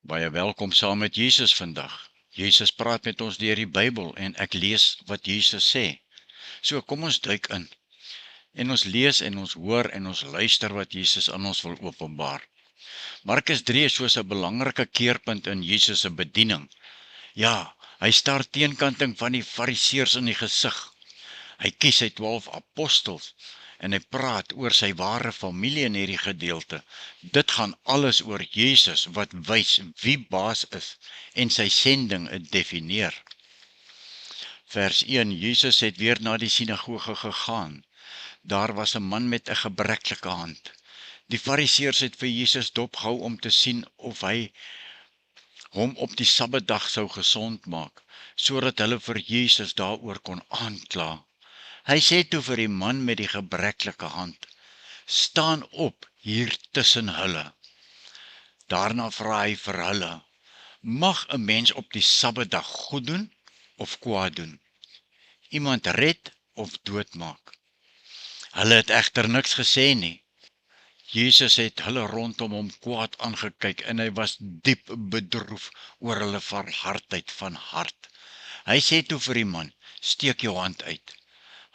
Baie welkom saam met Jesus vandag. Jesus praat met ons deur die Bybel en ek lees wat Jesus sê. So kom ons duik in. En ons lees en ons hoor en ons luister wat Jesus aan ons wil openbaar. Markus 3 is soos 'n belangrike keerpunt in Jesus se bediening. Ja, hy staar teenkanting van die Fariseërs in die gesig. Hy kies sy 12 apostels en hy praat oor sy ware familie in hierdie gedeelte. Dit gaan alles oor Jesus wat wys wie baas is en sy sending definieer. Vers 1, Jesus het weer na die sinagoge gegaan. Daar was 'n man met 'n gebreklike hand. Die Fariseërs het vir Jesus dopgehou om te sien of hy hom op die Sabbatdag sou gesond maak, sodat hulle vir Jesus daaroor kon aankla. Hy sê toe vir die man met die gebreklike hand, staan op hier tussen hulle. Daarna vra hy vir hulle, mag 'n mens op die Sabbatdag goed doen of kwaad doen? Iemand red of doodmaak? Hulle het egter niks gesê nie. Jesus het hulle rondom hom kwaad aangekyk en hy was diep bedroef oor hulle verhardheid van hart. Hy sê toe vir die man, steek jou hand uit.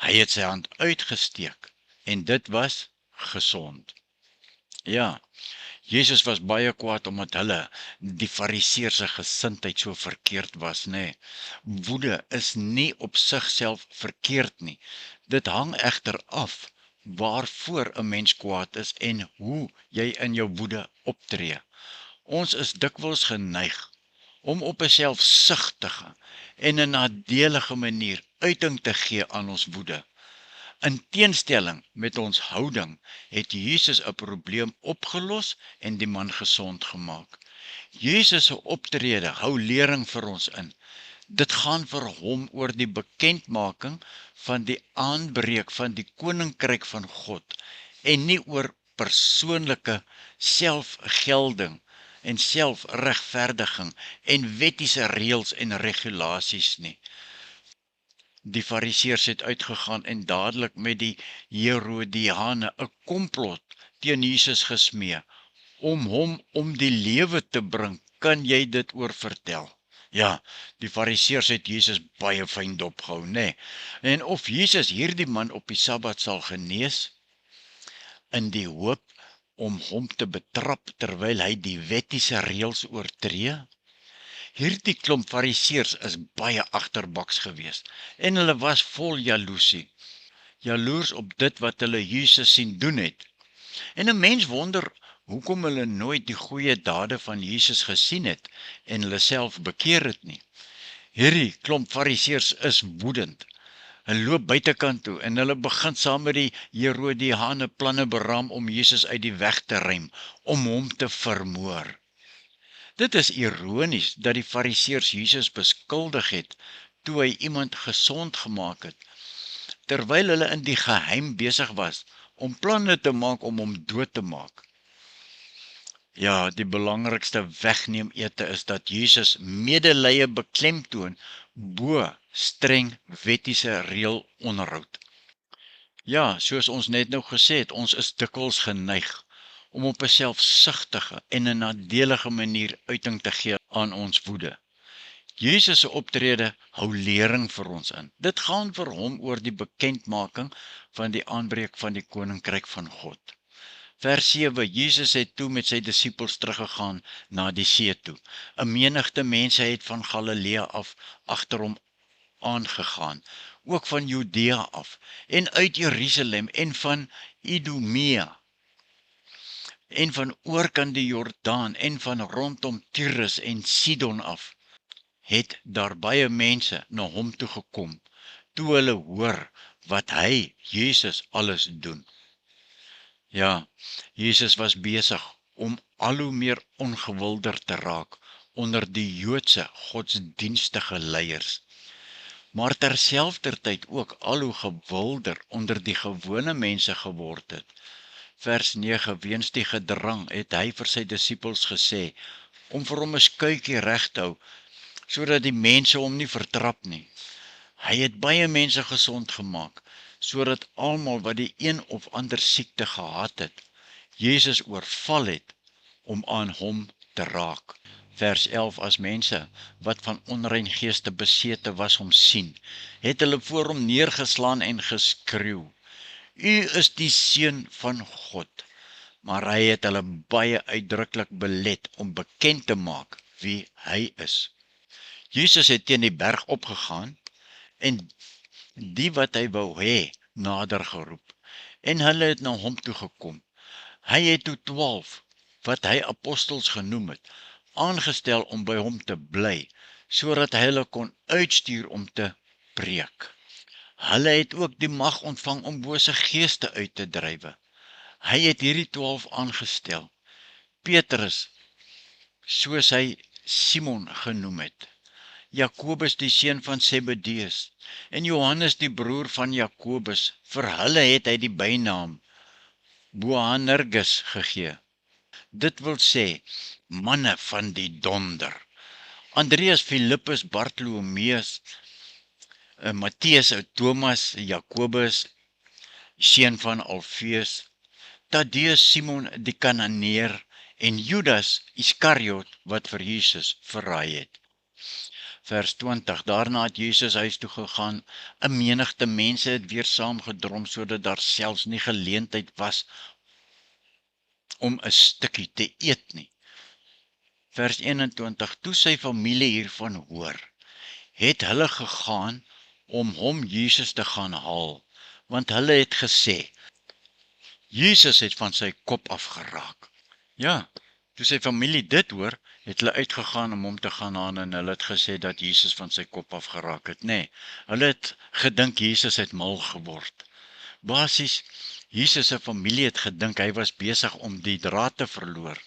Hy het sy hand uitgesteek en dit was gesond. Ja, Jesus was baie kwaad omdat hulle, die Fariseërs se gesindheid so verkeerd was, nê. Woede is nie op sigself verkeerd nie. Dit hang egter af waarvoor 'n mens kwaad is en hoe jy in jou woede optree. Ons is dikwels geneig om op 'n selfsugtige en 'n nadelige manier uiting te gee aan ons woede. In teenstelling met ons houding het Jesus 'n probleem opgelos en die man gesond gemaak. Jesus se optrede hou lering vir ons in. Dit gaan vir hom oor die bekendmaking van die aanbreek van die koninkryk van God en nie oor persoonlike selfgelding en selfregverdiging en wettiese reëls en regulasies nie. Die Fariseërs het uitgegaan en dadelik met die Herodiane 'n komplot teen Jesus gesmee om hom om die lewe te bring. Kan jy dit oor vertel? Ja, die Fariseërs het Jesus baie fyn dopgehou, nê? En of Jesus hierdie man op die Sabbat sal genees, in die hoop om hom te betrap terwyl hy die wettiese reëls oortree? Hierdie klomp Fariseërs is baie agterbaks geweest en hulle was vol jaloesie. Jaloers op dit wat hulle Jesus sien doen het. En 'n mens wonder hoekom hulle nooit die goeie dade van Jesus gesien het en hulle self bekeer het nie. Hierdie klomp Fariseërs is woedend. Hulle loop buitekant toe en hulle begin saam met die Herodiane planne beraam om Jesus uit die weg te ruim, om hom te vermoor. Dit is ironies dat die Fariseërs Jesus beskuldig het toe hy iemand gesond gemaak het, terwyl hulle in die geheim besig was om planne te maak om hom dood te maak. Ja, die belangrikste wegneemete is dat Jesus medelee beklemtoon bo streng wettiese reël onderhoud. Ja, soos ons net nou gesê het, ons is dikwels geneig om op 'n selfsugtige en 'n nadelige manier uiting te gee aan ons woede. Jesus se optrede hou lering vir ons in. Dit gaan vir hom oor die bekendmaking van die aanbreek van die koninkryk van God. Vers 7, Jesus het toe met sy disippels teruggegaan na die see toe. 'n Menigte mense het van Galilea af agter hom aangegaan, ook van Judea af, en uit Jerusalem en van Idumea, en van oorkant die Jordaan en van rondom Tyrus en Sidon af, het daar baie mense na hom toe gekom, toe hulle hoor wat hy, Jesus, alles doen. Ja, Jesus was besig om al hoe meer ongewilder te raak onder die Joodse godsdienstige leiers, maar terselfdertyd ook al hoe gewilder onder die gewone mense geword het. Vers 9, weens die gedrang het hy vir sy disippels gesê, om vir hom 'n skuitjie reg te hou, sodat die mense hom nie vertrap nie. Hy het baie mense gesond gemaak, sodat almal wat die een of ander siekte gehad het, Jesus oorval het om aan hom te raak. Vers 11, as mense wat van onrein geeste besete was hom sien, het hulle voor hom neergeslaan en geskreeu, U is die Seun van God. Maar hy het hulle baie uitdruklik belet om bekend te maak wie hy is. Jesus het teen die berg opgegaan en die wat hy wou hê, nader geroep. En hulle het na hom toe gekom. Hy het toe 12, wat hy apostels genoem het, aangestel om by hom te bly, sodat hy hulle kon uitstuur om te preek. Hulle het ook die mag ontvang om bose geeste uit te drywe. Hy het hierdie 12 aangestel. Petrus, soos hy Simon genoem het, Jakobus die seun van Zebedeus, en Johannes die broer van Jakobus, vir hulle het hy die bynaam Boanerges gegee. Dit wil sê, manne van die donder. Andreas, Philippus, Bartholomeus, Mattheus, Thomas, Jakobus, seun van Alfeus, Taddeus, Simon die Kananeer en Judas Iskariot wat vir Jesus verraai het. Vers 20, daarna het Jesus huis toe gegaan, 'n menigte mense het weer saamgedrom, sodat daar selfs nie geleentheid was om 'n stukkie te eet nie. Vers 21, toe sy familie hiervan hoor, het hulle gegaan om hom Jesus te gaan haal, want hulle het gesê, Jesus het van sy kop afgeraak. Ja, toe sy familie dit hoor, het hulle uitgegaan om hom te gaan haal en hulle het gesê dat Jesus van sy kop afgeraak het. Nee, hulle het gedink Jesus het mal geword. Basies, Jesus se familie het gedink hy was besig om die draad te verloor.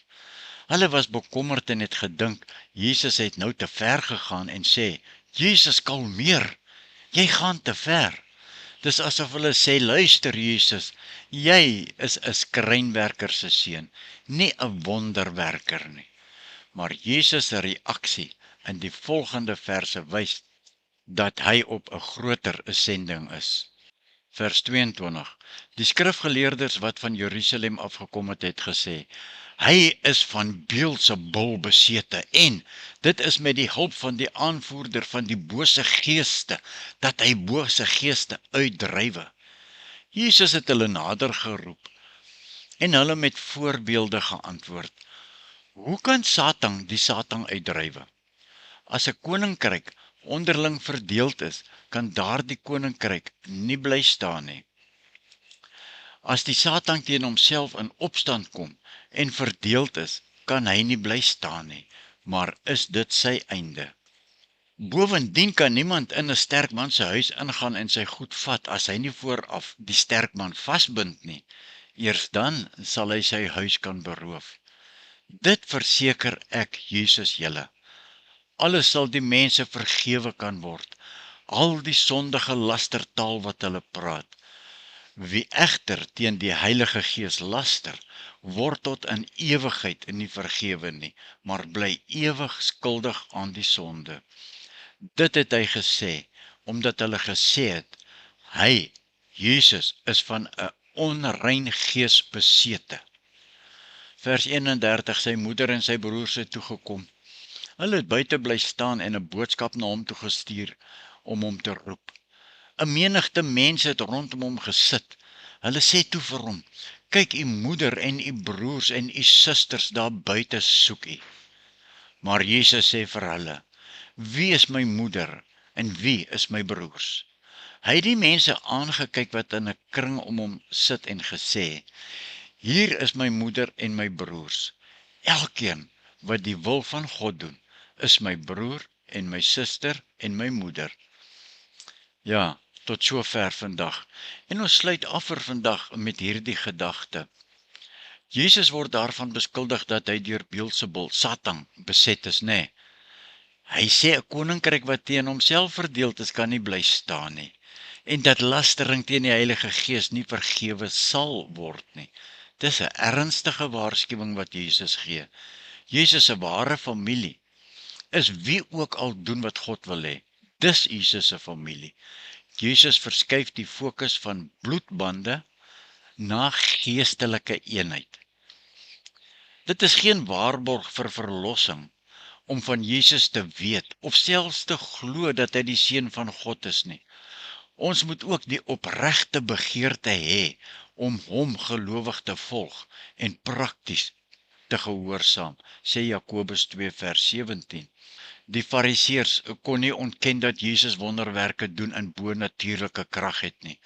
Hulle was bekommerd en het gedink, Jesus het nou te ver gegaan en sê, Jesus, kalmeer, jy gaan te ver. Dis asof hulle sê, luister Jesus, jy is 'n skrynwerker se seun, nie 'n wonderwerker nie. Maar Jesus se reaksie in die volgende verse wys dat hy op 'n groter sending is. Vers 22, die skrifgeleerdes wat van Jerusalem afgekom het gesê, hy is van Beelzebul besete en dit is met die hulp van die aanvoerder van die bose geeste, dat hy bose geeste uitdrywe. Jesus het hulle nader geroep en hulle met voorbeelde geantwoord. Hoe kan Satan die Satan uitdrywe? As 'n koninkryk onderling verdeeld is, kan daardie koninkryk nie bly staan nie. As die Satan teen homself in opstand kom en verdeeld is, kan hy nie bly staan nie, maar is dit sy einde. Bovendien kan niemand in 'n sterk man se huis ingaan en sy goed vat as hy nie vooraf die sterk man vasbind nie. Eers dan sal hy sy huis kan beroof. Dit verseker ek Jesus julle. Alles sal die mense vergewe kan word, al die sondige lastertaal wat hulle praat. Wie egter teen die Heilige Gees laster, word tot in ewigheid nie vergewe nie, maar bly ewig skuldig aan die sonde. Dit het hy gesê, omdat hulle gesê het, hy, Jesus, is van 'n onrein gees besete. Vers 31, sy moeder en sy broers het toegekom. Hulle het buite bly staan en 'n boodskap na hom toe gestuur om hom te roep. 'n menigte mense het rondom hom gesit. Hulle sê toe vir hom, kyk, u moeder en u broers en u susters daar buite soek u. Maar Jesus sê vir hulle, wie is my moeder en wie is my broers? Hy het die mense aangekyk wat in 'n kring om hom sit en gesê, hier is my moeder en my broers. Elkeen wat die wil van God doen, is my broer en my suster en my moeder. Ja, tot sover vandag. En ons sluit af vir vandag met hierdie gedagte. Jesus word daarvan beskuldig dat hy deur Beelzebul, Satan, beset is, nê? Hy sê 'n koninkryk wat teen homself verdeeld is, kan nie bly staan nie. En dat lastering teen die Heilige Gees nie vergewe sal word nie. Dis 'n ernstige waarskuwing wat Jesus gee. Jesus se ware familie is wie ook al doen wat God wil hê. Dis Jesus se familie. Jesus verskuif die fokus van bloedbande na geestelike eenheid. Dit is geen waarborg vir verlossing om van Jesus te weet, of selfs te glo dat hy die Seun van God is nie. Ons moet ook die opregte begeerte hê om hom gelowig te volg en prakties te gehoorsaam, sê Jakobus 2 vers 17. Die Fariseërs kon nie ontken dat Jesus wonderwerke doen in bo-natuurlike krag het nie.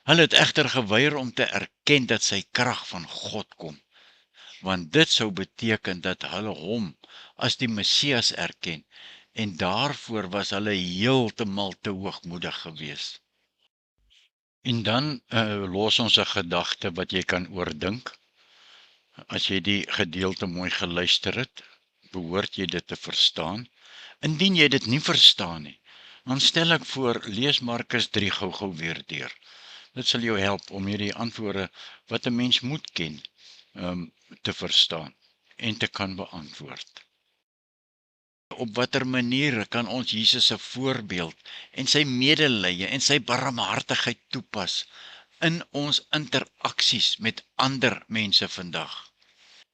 Hulle het egter geweier om te erken dat sy krag van God kom, want dit sou beteken dat hulle hom as die Messias erken, en daarvoor was hulle heeltemal te hoogmoedig gewees. En dan los ons 'n gedagte wat jy kan oordink. As jy die gedeelte mooi geluister het, behoort jy dit te verstaan. Indien jy dit nie verstaan nie, dan stel ek voor, lees Markus 3 gou weer deur. Dit sal jou help om hierdie antwoorde wat 'n mens moet ken, te verstaan en te kan beantwoord. Op watter maniere kan ons Jesus se voorbeeld en sy medelee en sy barmhartigheid toepas in ons interaksies met ander mense vandag?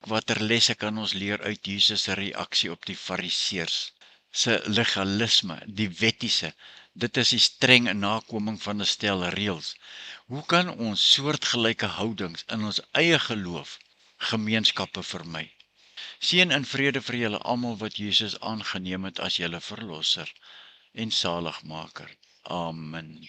Watter lesse kan ons leer uit Jesus se reaksie op die Fariseërs se legalisme, die wettiese? Dit is die streng nakoming van 'n stel reëls. Hoe kan ons soortgelyke houdings in ons eie geloof gemeenskappe vermy? Seën en vrede vir julle almal wat Jesus aangeneem het as julle verlosser en saligmaker. Amen.